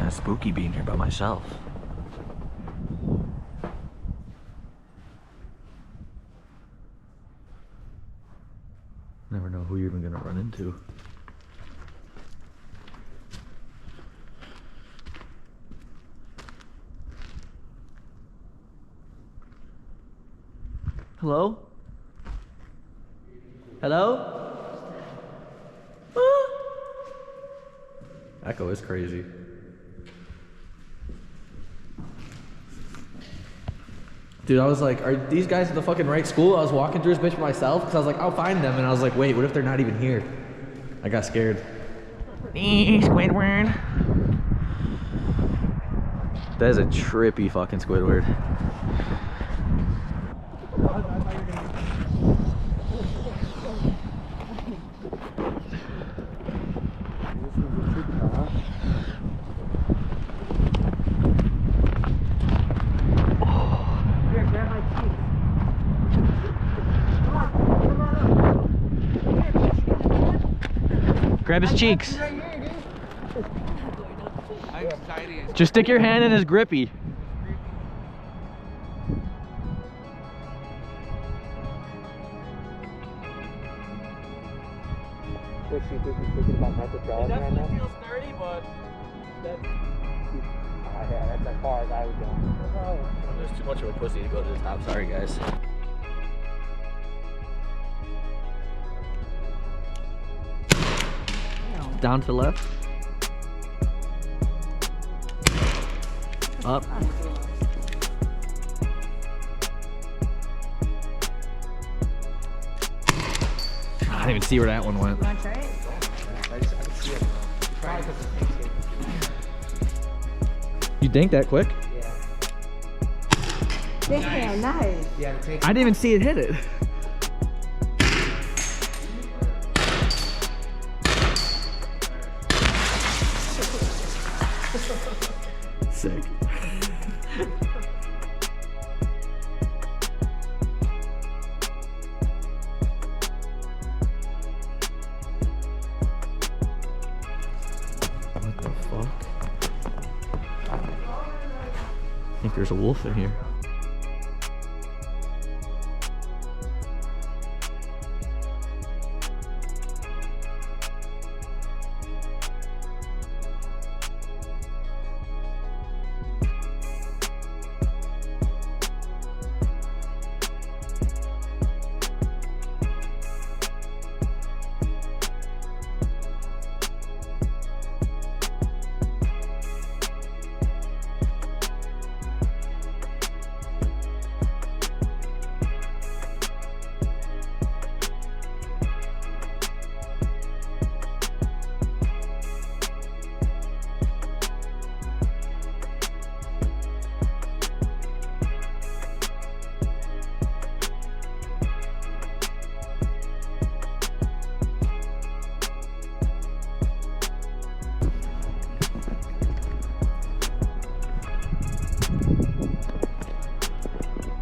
of spooky being here by myself. Never know who you're even gonna run into. Hello? Hello? Echo is crazy. Dude, I was like, are these guys at the fucking right school? I was walking through this bitch by myself because I was like, I'll find them. And I was like, wait, what if they're not even here? I got scared. Squidward. That is a trippy fucking Squidward. Grab his cheeks. Just stick your hand in his grippy. What she thinking about microbiology right now? Feels sturdy, but that's... yeah, that's as far as I would go. I'm just too much of a pussy to go to the top. Sorry, guys. Down to the left. Up. I didn't even see where that one went. I can see it. Probably because it takes it. You dinked that quick? Yeah, nice. Yeah, it takes I didn't even see it hit it. Sick. What the fuck? I think there's a wolf in here.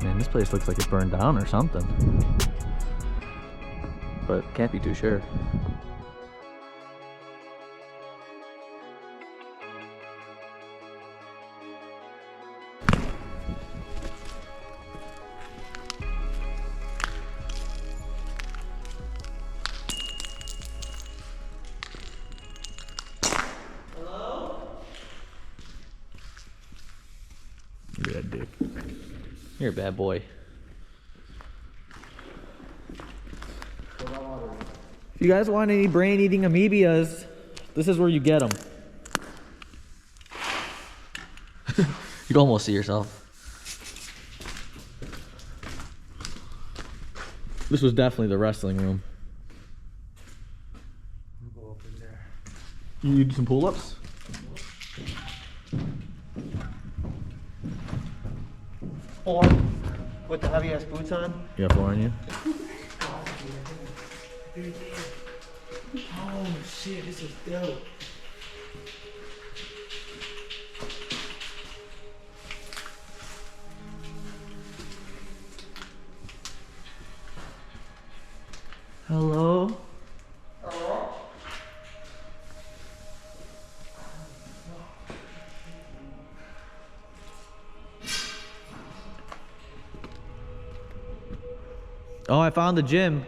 Man, this place looks like it burned down or something. But can't be too sure. Look at that dick. You're a bad boy. If you guys want any brain-eating amoebias, this is where you get them. You can almost see yourself. This was definitely the wrestling room. I'll go up in there. You need some pull-ups? Or with the heavy ass boots on. You got four on you? Oh shit, this is dope. Hello? Oh, I found the gym.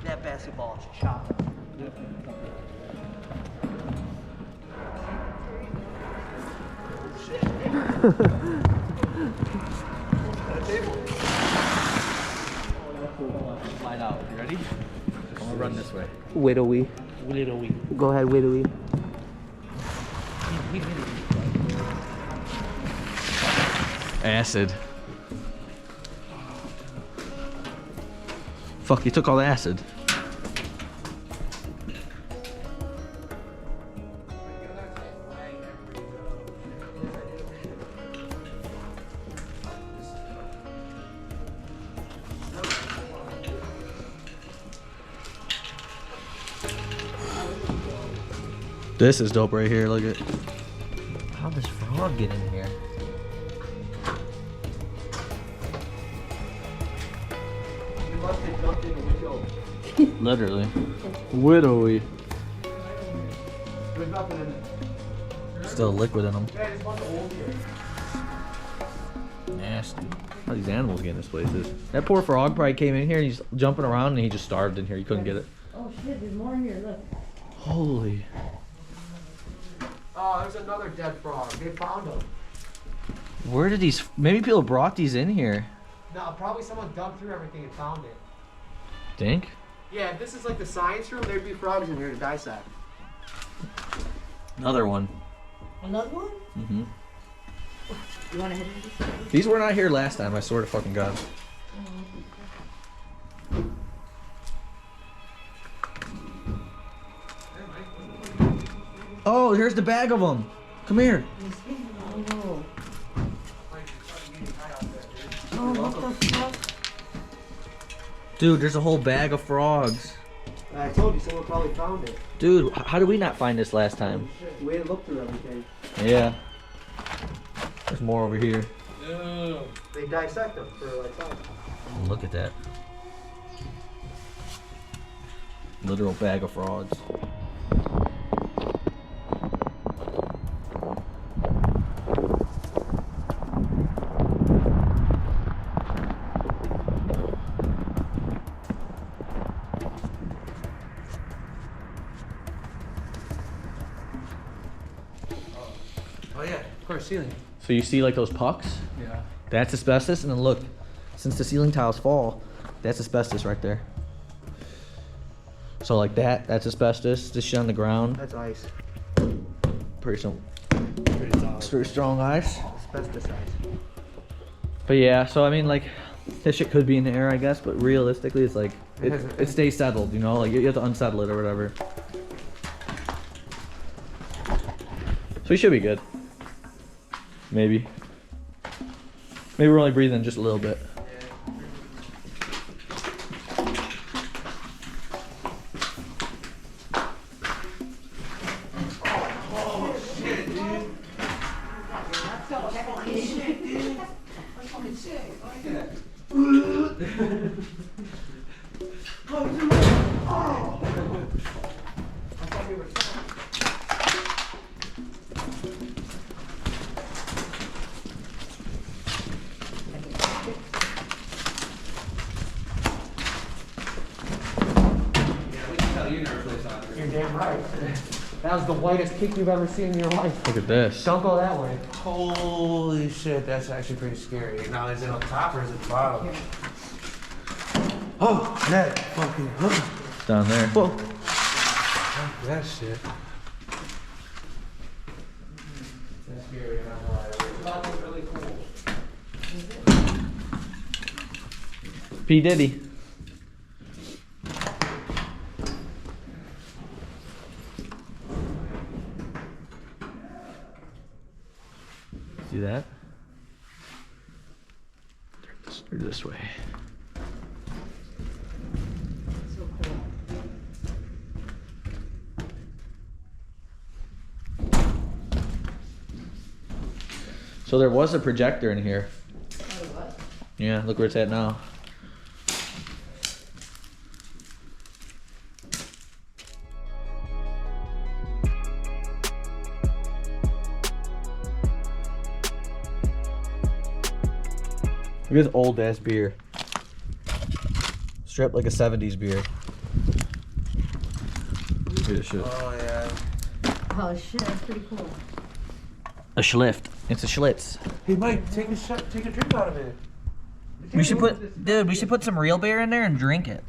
That basketball is chopped. Slide out. You ready? I'm gonna run this way. Widowy. Go ahead, widowy. Acid. Fuck, you took all the acid. This is dope right here, look at. How'd this frog get in here? You must have jumped in the window. Literally. Widowy. There's nothing in it. Still liquid in them. Yeah, it's one of the old here. Nasty. How these animals get in this place is. That poor frog probably came in here and he's jumping around and he just starved in here. He couldn't get it. Oh shit, there's more here, look. Holy. Oh, there's another dead frog. They found him. Where did these, maybe people brought these in here. No, probably someone dug through everything and found it. Think? Yeah, if this is like the science room, there'd be frogs in here to dissect. Another one. Another one? Mm-hmm. You wanna hit this? These were not here last time, I swear to fucking God. Oh, here's the bag of them. Come here. Oh, what the fuck? Dude, there's a whole bag of frogs. I told you, someone probably found it. Dude, how did we not find this last time? We had to look through everything. Yeah. There's more over here. They dissect them for like science. Look at that. Literal bag of frogs. Oh yeah, of course, ceiling. So you see like those pucks? Yeah. That's asbestos, and then look, since the ceiling tiles fall, that's asbestos right there. So like that's asbestos. This shit on the ground, That's ice. pretty some, Pretty solid. pretty strong ice. Asbestos ice. But yeah, so I mean like, this shit could be in the air, I guess, but realistically, it's like it stays settled, you know, like you have to unsettle it or whatever. So we should be good. Maybe. Maybe we're only breathing just a little bit. You're damn right. That was the whitest cake you've ever seen in your life. Look at this. Don't go that way. Holy shit, that's actually pretty scary. Now, is it on top or is it the bottom? Oh, that fucking, It's down there. whoa. That shit. That's scary, I'm not gonna lie. The bottom's really cool. P. Diddy. See that? They're this way. So cool. So there was a projector in here. Oh, what? Yeah, look where it's at now. at this old ass beer. Straight up like a 70s beer. Look at this shit. Oh yeah. Oh shit, that's pretty cool. A schlift. It's a Schlitz. Hey Mike, take a shot, take a drink out of it. We should put some real beer in there and drink it.